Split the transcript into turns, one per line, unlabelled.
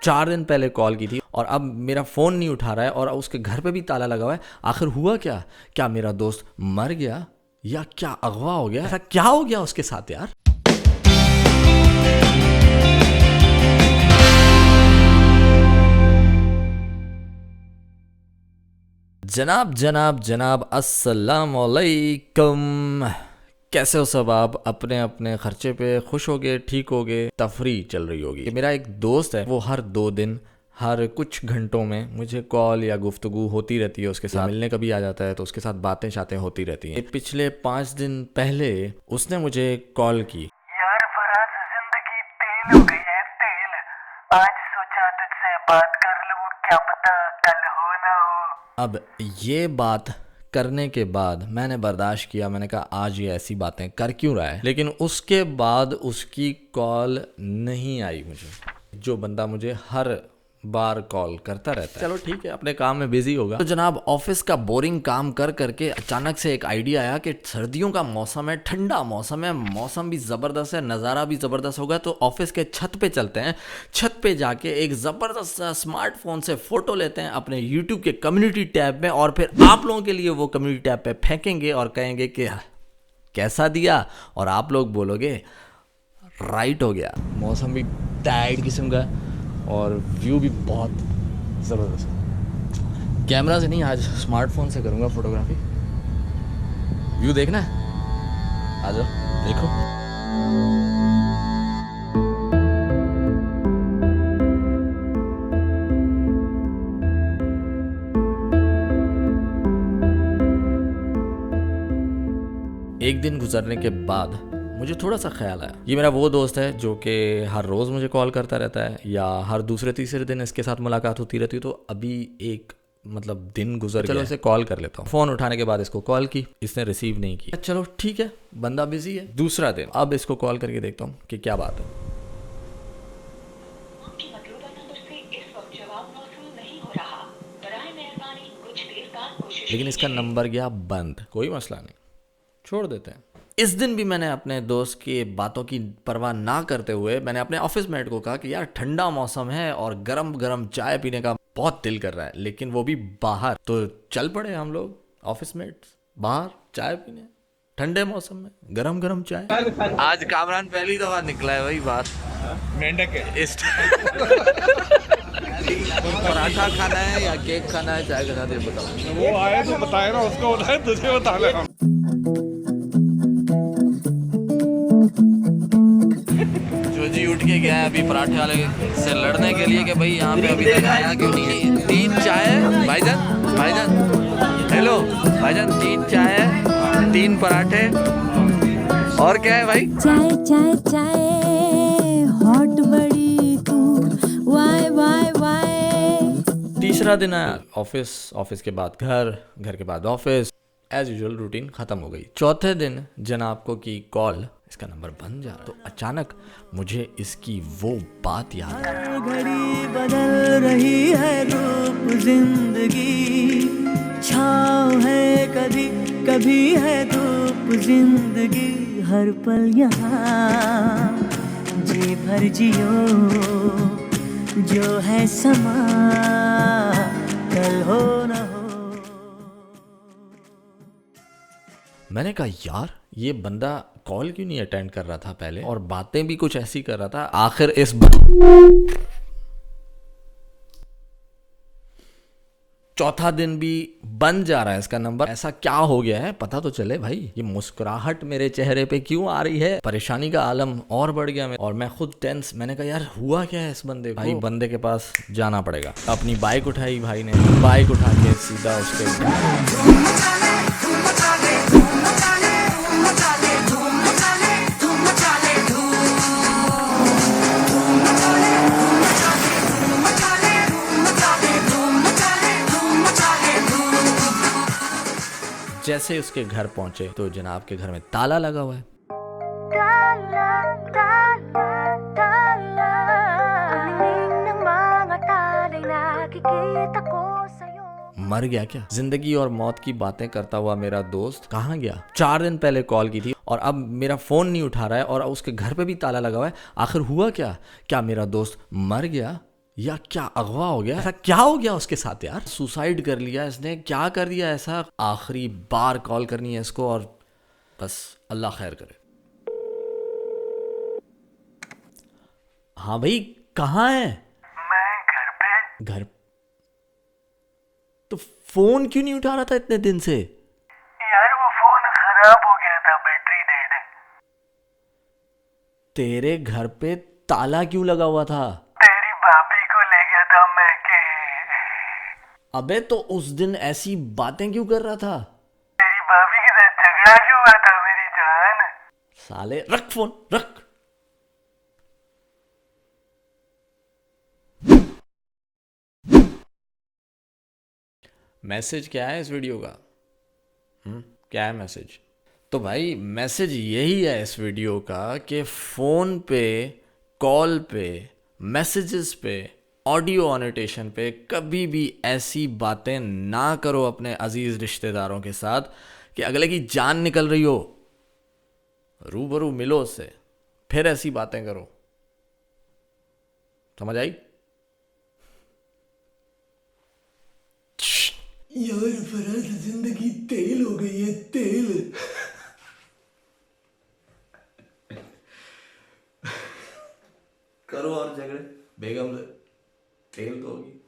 4 दिन पहले कॉल की थी और अब मेरा फ़ोन नहीं उठा रहा है और उसके घर पे भी ताला लगा हुआ है। आखिर हुआ क्या? क्या मेरा दोस्त मर गया या क्या अगवा हो गया? ऐसा क्या हो गया उसके साथ यार? जनाब जनाब जनाब अस्सलाम वालेकुम। कैसे हो सब आप? अपने अपने खर्चे पे खुश हो गए, ठीक हो गए, तफरी चल रही होगी। मेरा एक दोस्त है, वो हर 2 दिन हर कुछ घंटों में मुझे कॉल या गुफ्तगू होती रहती है। उसके साथ मिलने कभी आ जाता है तो उसके साथ बातें शातें होती रहती हैं। पिछले 5 दिन पहले उसने मुझे कॉल की।
यार फराज, जिंदगी तेल हो गई है, तेल। आज सोचा तुझसे बात कर लूं, क्या पता कल हो ना हो।
अब ये बात करने के बाद मैंने बर्दाश्त किया। मैंने कहा आज ये ऐसी बातें कर क्यों रहा है, लेकिन उसके बाद उसकी कॉल नहीं आई मुझे। जो बंदा मुझे हर बार कॉल करता रहता है, चलो ठीक है, अपने काम में बिजी होगा। तो जनाब ऑफिस का बोरिंग काम कर करके अचानक से एक आइडिया आया कि सर्दियों का मौसम है, ठंडा मौसम है, मौसम भी ज़बरदस्त है, नज़ारा भी ज़बरदस्त होगा, तो ऑफिस के छत पे चलते हैं। छत पे जाके एक ज़बरदस्त स्मार्टफोन से फ़ोटो लेते हैं अपने यूट्यूब के कम्युनिटी टैब में और फिर आप लोगों के लिए वो कम्युनिटी टैब पे फेंकेंगे और कहेंगे कि कैसा दिया, और आप लोग बोलोगे राइट हो गया। मौसम भी टाइट किस्म का और व्यू भी बहुत ज़बरदस्त। कैमरा से नहीं, आज स्मार्टफोन से करूँगा फोटोग्राफी। व्यू देखना है? आ जाओ देखो। एक दिन गुजरने के बाद मुझे थोड़ा सा ख्याल आया, ये मेरा वो दोस्त है जो कि हर रोज़ मुझे कॉल करता रहता है या हर दूसरे तीसरे दिन इसके साथ मुलाकात होती रहती है। तो अभी एक दिन गुजर गया, चलो इसे कॉल कर लेता हूँ। फ़ोन उठाने के बाद इसको कॉल की, इसने रिसीव नहीं की। चलो ठीक है, बंदा बिजी है। दूसरा दिन, अब इसको कॉल करके देखता हूँ कि क्या बात है।
आपके मतलूबा नंबर से इस वक्त जवाब मौसूल नहीं हो रहा। बराए मेहरबानी कुछ देर बाद कोशिश
लेकिन इसका
कीजिए।
नंबर गया बंद। कोई मसला नहीं, छोड़ देते हैं। इस दिन भी मैंने अपने दोस्त की बातों की परवाह ना करते हुए मैंने अपने ऑफिस मेट को कहा कि यार ठंडा मौसम है और गरम गरम चाय पीने का बहुत दिल कर रहा है, लेकिन वो भी बाहर। तो चल पड़े हम लोग ऑफिस मेट्स बाहर चाय पीने, ठंडे मौसम में गरम गरम चाय। आज कामरान पहली दफा निकला है, वही बात
मेंढक है।
इस पराठा खाना है या केक खाना है चाय के साथ, ये बताओ।
वो आए तो बताए ना, उसको बताए, तुझे बताना।
जो जी उठ के गया है अभी पराठे वाले से लड़ने के लिए कि भाई यहाँ पे अभी तक आया क्यों नहीं। 3 चाय है भाईजान, भाईजान हेलो भाईजान, 3 चाय है, 3 पराठे और क्या है भाई?
चाय चाय चाय हॉट बड़ी तू, वाई वाई वाई।
तीसरा दिन आया, ऑफिस के बाद घर, घर के बाद ऑफिस, एज यूजुअल रूटीन खत्म हो गई। चौथे दिन जनाब को की कॉल, इसका नंबर बन जा। तो अचानक मुझे इसकी वो बात याद आई।
हर घड़ी बदल रही है रूप जिंदगी, छाँव है कभी कभी है धूप जिंदगी, हर पल यहाँ जी भर जियो, जो है समा कल हो न हो।
मैंने कहा यार ये बंदा कॉल क्यों नहीं अटेंड कर रहा था पहले, और बातें भी कुछ ऐसी कर रहा था। आखिर चौथा दिन भी बन जा रहा है इसका नंबर। ऐसा क्या हो गया है, पता तो चले भाई। ये मुस्कुराहट मेरे चेहरे पे क्यों आ रही है? परेशानी का आलम और बढ़ गया और मैं खुद टेंस। मैंने कहा यार हुआ क्या है इस बंदे को? भाई बंदे के पास जाना पड़ेगा। अपनी बाइक उठाई भाई ने, बाइक उठा के सीधा उसके जैसे उसके घर पहुंचे तो जनाब के घर में ताला लगा हुआ है।
Tala, tala, tala, ang ng mga talay nakikita ko sa'yo.
मर गया क्या? जिंदगी और मौत की बातें करता हुआ मेरा दोस्त कहाँ गया? 4 दिन पहले कॉल की थी और अब मेरा फ़ोन नहीं उठा रहा है और उसके घर पे भी ताला लगा हुआ है। आखिर हुआ क्या? क्या मेरा दोस्त मर गया या क्या अगवा हो गया? ऐसा क्या हो गया उसके साथ यार? सुसाइड कर लिया इसने? क्या कर दिया ऐसा? आखिरी बार कॉल करनी है इसको और बस अल्लाह खैर करे। हाँ भाई, कहाँ है?
मैं घर पे।
घर? तो फोन क्यों नहीं उठा रहा था इतने दिन से?
यार वो फोन खराब हो गया था, बैटरी डेड।
तेरे घर पे ताला क्यों लगा हुआ था?
तेरी भाभी को ले गया था मैं के।
अबे तो उस दिन ऐसी बातें क्यों कर रहा था?
तेरी भाभी के साथ झगड़ा क्यों हुआ था मेरी जान?
साले रख फोन, रख। मैसेज क्या है इस वीडियो का? क्या है मैसेज? तो भाई मैसेज यही है इस वीडियो का कि फ़ोन पे, कॉल पे, मैसेजेस पे, ऑडियो ऑनोटेशन पे कभी भी ऐसी बातें ना करो अपने अजीज़ रिश्तेदारों के साथ कि अगले की जान निकल रही हो। रूबरू मिलो उससे, फिर ऐसी बातें करो। समझ आई?
यार फराज, जिंदगी तेल हो गई है, तेल।
करो और झगड़े बेगम से, तेल तो होगी।